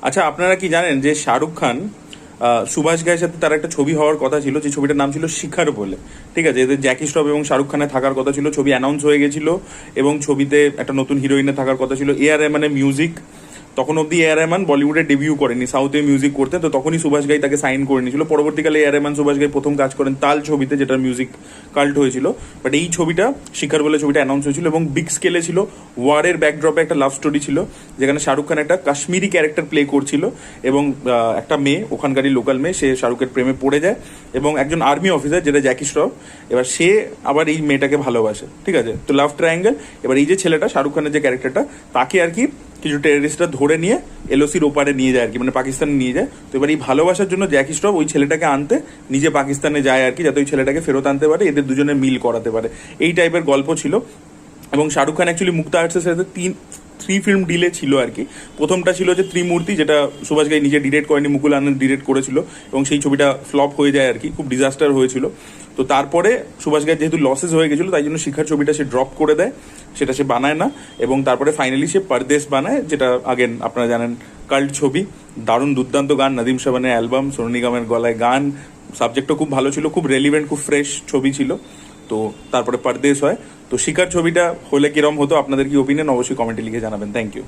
আচ্ছা, আপনারা কি জানেন যে শাহরুখ খান সুভাষ ঘাইয়ের সাথে তার একটা ছবি হওয়ার কথা ছিল, যে ছবিটার নাম ছিল শিখার বলে। ঠিক আছে, এদের জ্যাকি শ্রফ এবং শাহরুখ খানের থাকার কথা ছিল, ছবি অ্যানাউন্স হয়ে গেছিল এবং ছবিতে একটা নতুন হিরোইনের থাকার কথা ছিল। এ আর রহমানের মিউজিক। তখন অব্দি এ আর রহমান বলিউডে ডেবিউ করেনি, সাউথে মিউজিক করতেন, তো তখনই সুভাষ ঘাই তাকে সাইন করে নিয়েছিল। পরবর্তীকালে এ আর রহমান সুভাষ ঘাই প্রথম কাজ করেন তাল ছবিতে, যেটার মিউজিক কাল্ট হয়েছিল। বাট এই ছবিটা শিখার বলে ছবিটা অ্যানাউন্স হয়েছিল এবং বিগ স্কেলে ছিল। ওয়ারের ব্যাকড্রপে একটা লাভ স্টোরি ছিল, যেখানে শাহরুখ খান একটা কাশ্মীরি ক্যারেক্টার প্লে করছিল এবং একটা মেয়ে, ওখানকারই লোকাল মেয়ে, সে শাহরুখের প্রেমে পড়ে যায় এবং একজন আর্মি অফিসার যেটা জ্যাকি শ্রফ, এবার সে আবার এই মেয়েটাকে ভালোবাসে। ঠিক আছে, তো লাভ ট্রায়াঙ্গেল। এবার এই যে ছেলেটা, শাহরুখ খানের যে ক্যারেক্টারটা, তাকে আর কি কিছু টেররিস্টরা ধরে নিয়ে এলওসির ওপারে নিয়ে যায় আর কি, মানে পাকিস্তানে নিয়ে যায়। তো এবার এই ভালোবাসার জন্য জ্যাকি শ্রফ ওই ছেলেটাকে আনতে নিজে পাকিস্তানে যায় আর কি, যাতে ওই ছেলেটাকে ফেরত আনতে পারে, এদের দুজনের মিল করাতে পারে। এই টাইপের গল্প ছিল। এবং শাহরুখ খান অ্যাকচুয়ালি মুক্তা আর্টসের সাথে থ্রি ফিল্ম ডিলে ছিল আর কি। প্রথমটা ছিল যে ত্রিমূর্তি, যেটা সুভাষ ঘাই নিজে ডিরেক্ট করেনি, মুকুল আনন্দ ডিরেক্ট করেছিল এবং সেই ছবিটা ফ্লপ হয়ে যায় আর কি, খুব ডিজাস্টার হয়েছিল। তো তারপরে সুভাষ ঘাই যেহেতু লসেস হয়ে গেছিল, তাই জন্য শিখার ছবিটা সে ড্রপ করে দেয়, সেটা সে বানায় না। এবং তারপরে ফাইনালি সে পরদেশ বানায়, যেটা আগেন আপনারা জানেন কাল্ট ছবি, দারুণ দুর্দান্ত গান, নদীম সাবানের অ্যালবাম, সোনু নিগমের গলায় গান, সাবজেক্টও খুব ভালো ছিল, খুব রেলিভেন্ট, খুব ফ্রেশ ছবি ছিল। তো তারপরে পরদেশ হয়। তো শিকার ছবিটা হলে কিরম হতো, আপনাদের কি ওপিনিয়ন অবশ্যই কমেন্টে লিখে জানাবেন। Thank you.